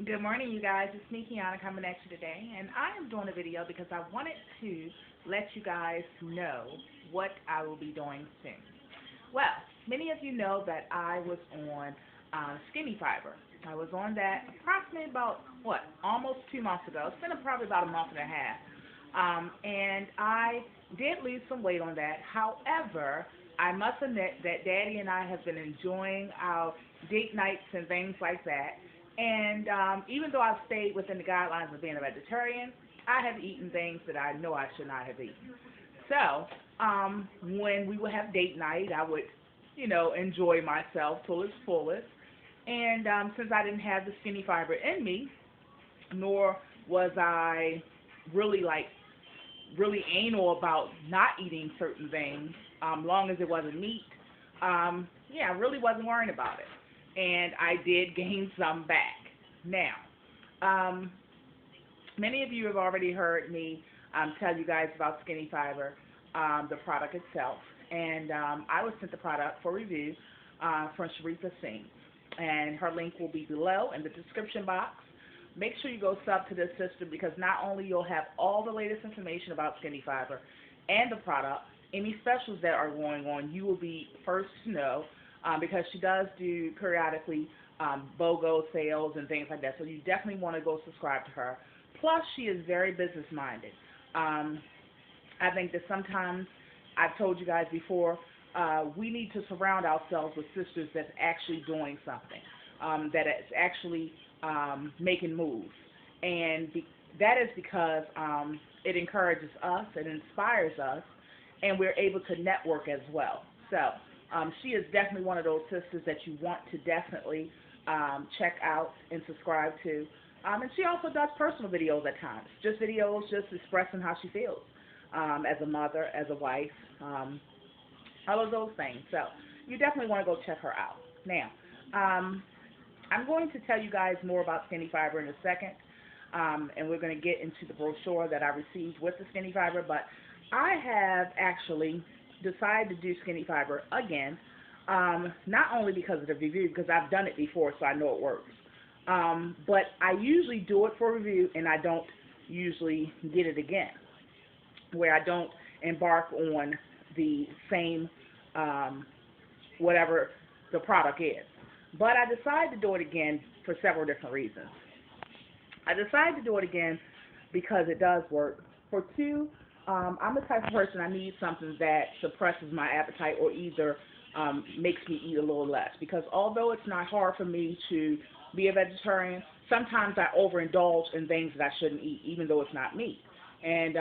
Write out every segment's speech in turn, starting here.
Good morning, you guys. It's me, Kiana, coming at you today, and I am doing a video because I wanted to let you guys know what I will be doing soon. Well, many of you know that I was on Skinny Fiber. I was on that approximately about, almost 2 months ago. It's been probably about a month and a half. And I did lose some weight on that. However, I must admit that Daddy and I have been enjoying our date nights and things like that. And even though I've stayed within the guidelines of being a vegetarian, I have eaten things that I know I should not have eaten. So when we would have date night, I would, enjoy myself to its fullest. And since I didn't have the Skinny Fiber in me, nor was I really really anal about not eating certain things, long as it wasn't meat, I really wasn't worrying about it. And I did gain some back. Now, many of you have already heard me tell you guys about Skinny Fiber, the product itself. And I was sent the product for review from Sharika Singh. And her link will be below in the description box. Make sure you go sub to this sister because not only you'll have all the latest information about Skinny Fiber and the product, any specials that are going on, you will be first to know because she does do periodically BOGO sales and things like that. So you definitely want to go subscribe to her. Plus, she is very business-minded. I think that sometimes, I've told you guys before, we need to surround ourselves with sisters that's actually doing something, that is actually making moves. And that is because it encourages us, it inspires us, and we're able to network as well. So she is definitely one of those sisters that you want to definitely check out and subscribe to. And she also does personal videos at times, just videos just expressing how she feels as a mother, as a wife, all of those things. So you definitely want to go check her out. Now, I'm going to tell you guys more about Skinny Fiber in a second, and we're going to get into the brochure that I received with the Skinny Fiber, but I have actually decided to do Skinny Fiber again, not only because of the review, because I've done it before, so I know it works, but I usually do it for review, and I don't usually get it again, where I don't embark on the same whatever the product is. But I decided to do it again for several different reasons. I decided to do it again because it does work. For two, I'm the type of person I need something that suppresses my appetite or either makes me eat a little less. Because although it's not hard for me to be a vegetarian, sometimes I overindulge in things that I shouldn't eat, even though it's not meat. And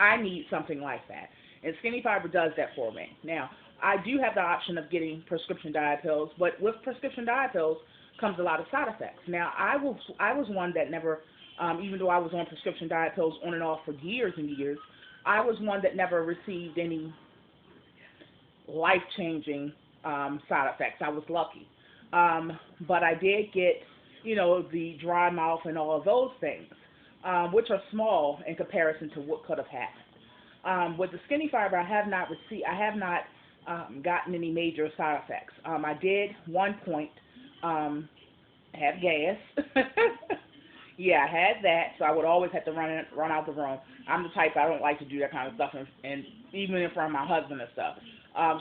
I need something like that. And Skinny Fiber does that for me. Now, I do have the option of getting prescription diet pills, but with prescription diet pills comes a lot of side effects. Now, I was one that never, even though I was on prescription diet pills on and off for years and years, I was one that never received any life-changing side effects. I was lucky. But I did get, the dry mouth and all of those things, which are small in comparison to what could have happened. With the Skinny Fiber, I have not gotten any major side effects. I did one point have gas. Yeah, I had that, so I would always have to run out the room. I'm the type, I don't like to do that kind of stuff, and even in front of my husband and stuff.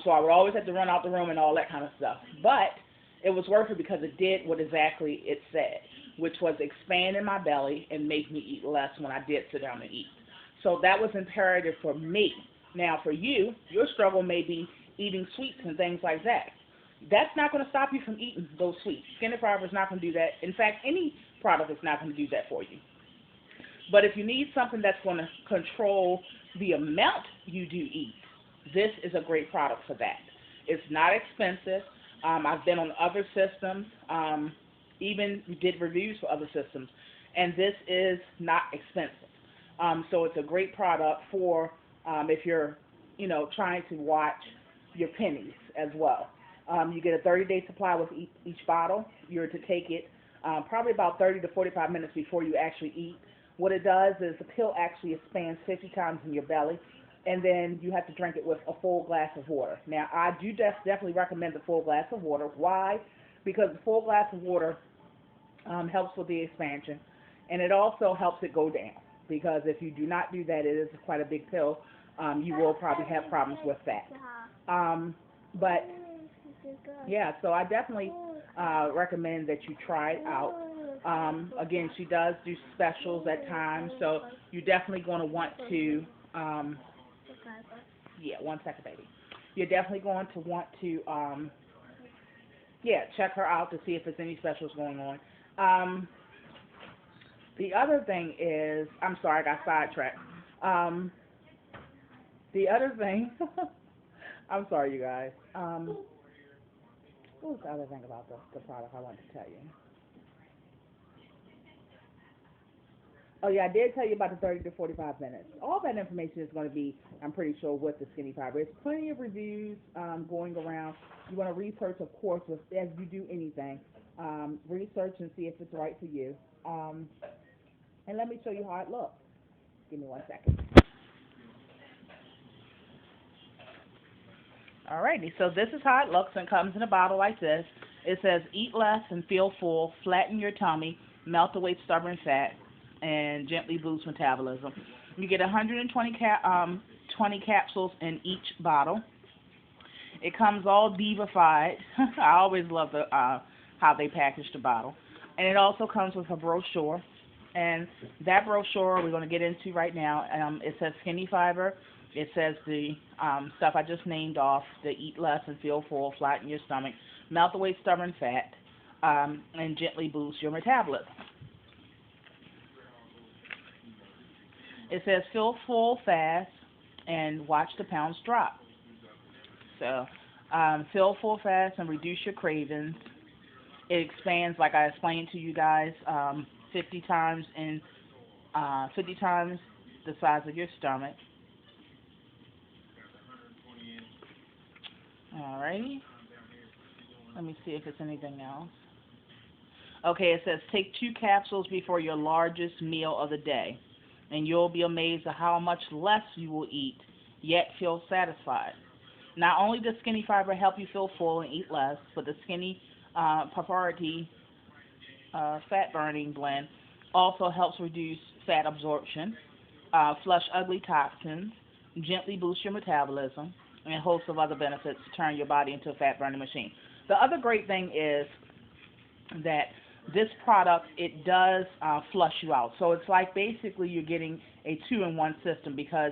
So I would always have to run out the room and all that kind of stuff. But it was worth it because it did what exactly it said, which was expand in my belly and make me eat less when I did sit down and eat. So that was imperative for me. Now for you, your struggle may be eating sweets and things like that. That's not going to stop you from eating those sweets. Skinny Fiber is not going to do that. In fact, any product is not going to do that for you. But if you need something that's going to control the amount you do eat, this is a great product for that. It's not expensive. I've been on other systems, even did reviews for other systems, and this is not expensive. So it's a great product for if you're, trying to watch your pennies as well. You get a 30-day supply with each bottle. You're to take it probably about 30 to 45 minutes before you actually eat. What it does is the pill actually expands 50 times in your belly, and then you have to drink it with a full glass of water. Now, I do definitely recommend the full glass of water. Why? Because the full glass of water helps with the expansion, and it also helps it go down because if you do not do that, it is quite a big pill. You will probably have problems with that. But yeah, so I definitely recommend that you try it out. Again, she does do specials at times, so you're definitely going to want to. Yeah, 1 second, baby. You're definitely going to want to. Yeah, check her out to see if there's any specials going on. Um, the other thing is, I'm sorry, I got sidetracked. Um, the other thing, I'm sorry, you guys. What was the other thing about the product I wanted to tell you? Oh yeah, I did tell you about the 30 to 45 minutes. All that information is going to be, I'm pretty sure, with the Skinny Fiber. There's plenty of reviews going around. You want to research, of course, as you do anything. Research and see if it's right for you. Um, and let me show you how it looks. Give me 1 second. Alrighty, so this is how it looks and comes in a bottle like this. It says, eat less and feel full, flatten your tummy, melt away stubborn fat, and gently boost metabolism. You get 20 capsules in each bottle. It comes all divified. I always love how they package the bottle. And it also comes with a brochure. And that brochure we're going to get into right now. It says Skinny Fiber. It says the stuff I just named off, the eat less and feel full, flatten your stomach, melt away stubborn fat, and gently boost your metabolism. It says feel full fast and watch the pounds drop. So feel full fast and reduce your cravings. It expands, like I explained to you guys, 50 times the size of your stomach. Alrighty. Let me see if it's anything else. Okay, it says take 2 capsules before your largest meal of the day, and you'll be amazed at how much less you will eat, yet feel satisfied. Not only does Skinny Fiber help you feel full and eat less, but the Skinny Priority Fat Burning Blend also helps reduce fat absorption, flush ugly toxins, gently boost your metabolism, and a host of other benefits to turn your body into a fat burning machine. The other great thing is that this product, it does flush you out. So it's like basically you're getting a 2-in-1 system because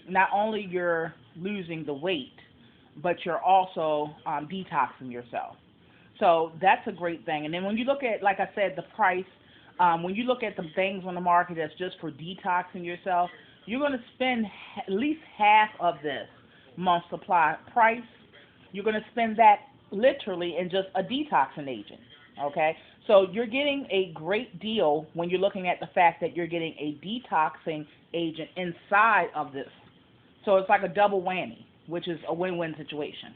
not only you're losing the weight, but you're also detoxing yourself. So that's a great thing. And then when you look at, like I said, the price, when you look at the things on the market that's just for detoxing yourself, you're going to spend at least half of this month supply price. You're going to spend that literally in just a detoxing agent, okay? So you're getting a great deal when you're looking at the fact that you're getting a detoxing agent inside of this. So it's like a double whammy, which is a win-win situation,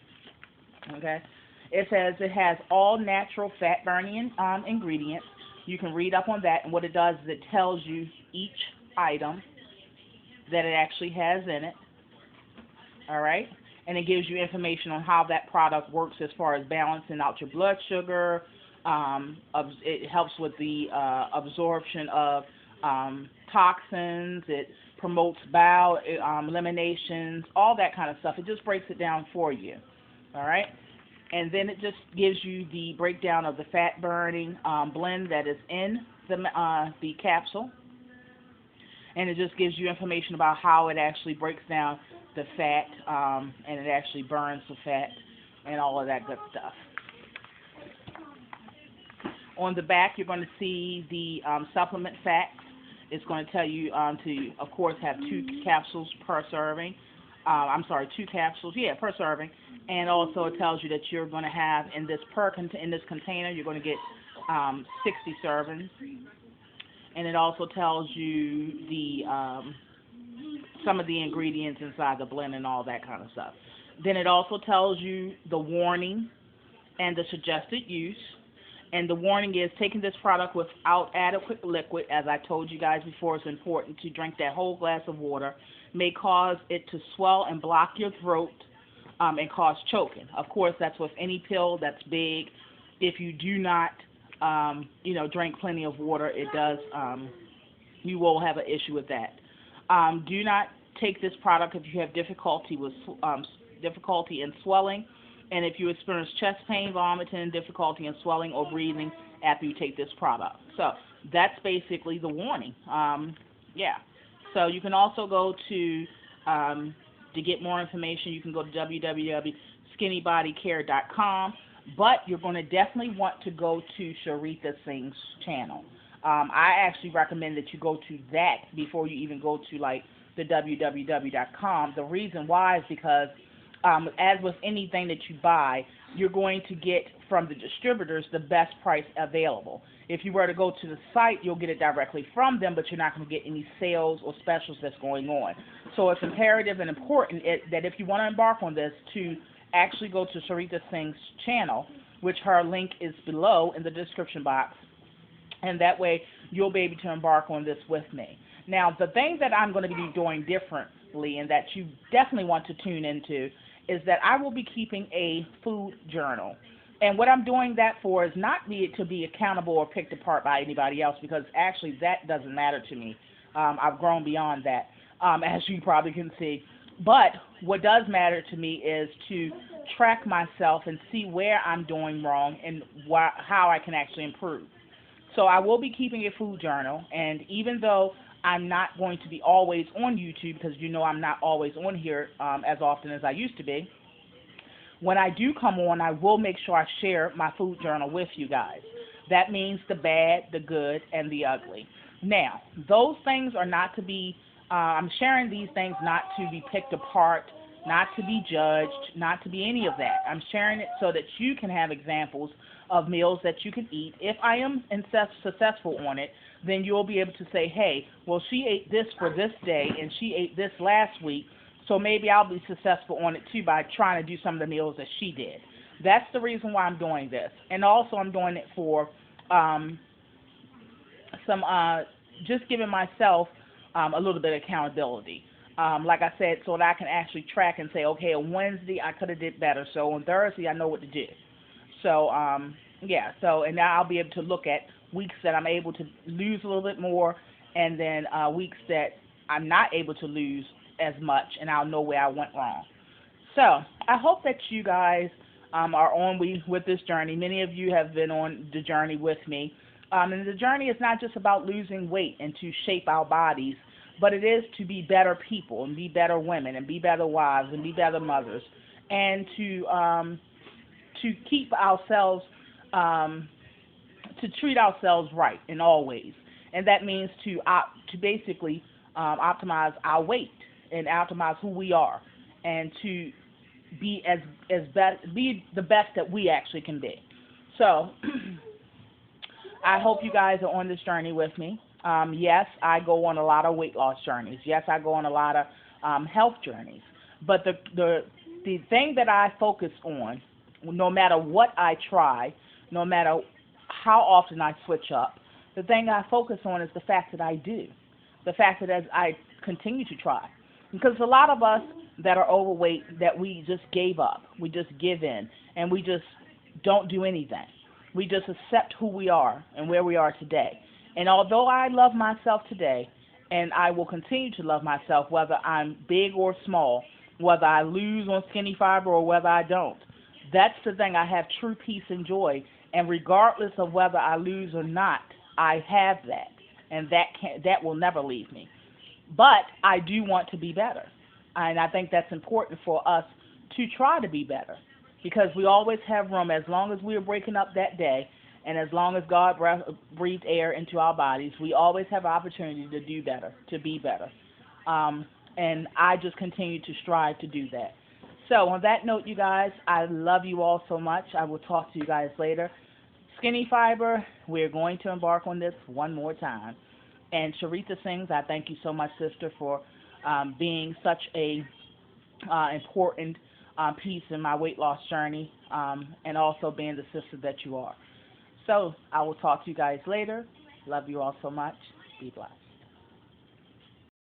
okay? It says it has all natural fat-burning ingredients. You can read up on that, and what it does is it tells you each item that it actually has in it, all right? And it gives you information on how that product works as far as balancing out your blood sugar. It helps with the absorption of toxins. It promotes bowel eliminations, all that kind of stuff. It just breaks it down for you, all right? And then it just gives you the breakdown of the fat-burning blend that is in the capsule. And it just gives you information about how it actually breaks down the fat, and it actually burns the fat and all of that good stuff. On the back, you're going to see the supplement facts. It's going to tell you to, of course, have 2 capsules per serving. 2 capsules, per serving. And also it tells you that you're going to have in this container, you're going to get 60 servings. And it also tells you the some of the ingredients inside the blend and all that kind of stuff. Then it also tells you the warning and the suggested use. And the warning is taking this product without adequate liquid. As I told you guys before, it's important to drink that whole glass of water. May cause it to swell and block your throat and cause choking. Of course, that's with any pill that's big. If you do not drink plenty of water. It does, you will have an issue with that. Do not take this product if you have difficulty in swelling, and if you experience chest pain, vomiting, difficulty in swelling or breathing after you take this product. So that's basically the warning. Yeah. So you can also go to get more information, you can go to www.skinnybodycare.com, but you're going to definitely want to go to Sharitha Singh's channel. I actually recommend that you go to that before you even go to like the www.com. The reason why is because as with anything that you buy, you're going to get from the distributors the best price available. If you were to go to the site, you'll get it directly from them, but you're not going to get any sales or specials that's going on. So it's imperative and important that if you want to embark on this, to actually go to Sharitha Singh's channel, which her link is below in the description box, and that way you'll be able to embark on this with me. Now, the thing that I'm going to be doing differently and that you definitely want to tune into is that I will be keeping a food journal. And what I'm doing that for is not to be accountable or picked apart by anybody else, because actually that doesn't matter to me. I've grown beyond that, as you probably can see. But what does matter to me is to track myself and see where I'm doing wrong and how I can actually improve. So I will be keeping a food journal, and even though I'm not going to be always on YouTube, because I'm not always on here as often as I used to be, when I do come on, I will make sure I share my food journal with you guys. That means the bad, the good, and the ugly. Now, those things are not to be, I'm sharing these things not to be picked apart, not to be judged, not to be any of that. I'm sharing it so that you can have examples of meals that you can eat. If I am successful on it, then you'll be able to say, hey, well, she ate this for this day, and she ate this last week, so maybe I'll be successful on it too by trying to do some of the meals that she did. That's the reason why I'm doing this. And also I'm doing it for just giving myself a little bit of accountability. Like I said, so that I can actually track and say, okay, on Wednesday I could have did better, so on Thursday I know what to do. So, yeah, and now I'll be able to look at weeks that I'm able to lose a little bit more, and then weeks that I'm not able to lose as much, and I'll know where I went wrong. So I hope that you guys are on with this journey. Many of you have been on the journey with me. And the journey is not just about losing weight and to shape our bodies, but it is to be better people and be better women and be better wives and be better mothers, and to keep ourselves, to treat ourselves right in all ways. And that means to basically optimize our weight and optimize who we are, and to be be the best that we actually can be. So I hope you guys are on this journey with me. Yes, I go on a lot of weight loss journeys. Yes, I go on a lot of health journeys. But the thing that I focus on, no matter what I try, no matter how often I switch up, the thing I focus on is the fact that I do. The fact that as I continue to try. Because a lot of us that are overweight, that we just gave up. We just give in, and we just don't do anything. We just accept who we are and where we are today. And although I love myself today, and I will continue to love myself, whether I'm big or small, whether I lose on Skinny Fiber or whether I don't, that's the thing. I have true peace and joy. And regardless of whether I lose or not, I have that. And that will never leave me. But I do want to be better. And I think that's important for us to try to be better. Because we always have room, as long as we are breaking up that day, and as long as God breathed air into our bodies, we always have opportunity to do better, to be better. And I just continue to strive to do that. So on that note, you guys, I love you all so much. I will talk to you guys later. Skinny Fiber, we're going to embark on this one more time. And Sharitha Singhs, I thank you so much, sister, for being such a important piece in my weight loss journey, and also being the sister that you are. So I will talk to you guys later. Love you all so much. Be blessed.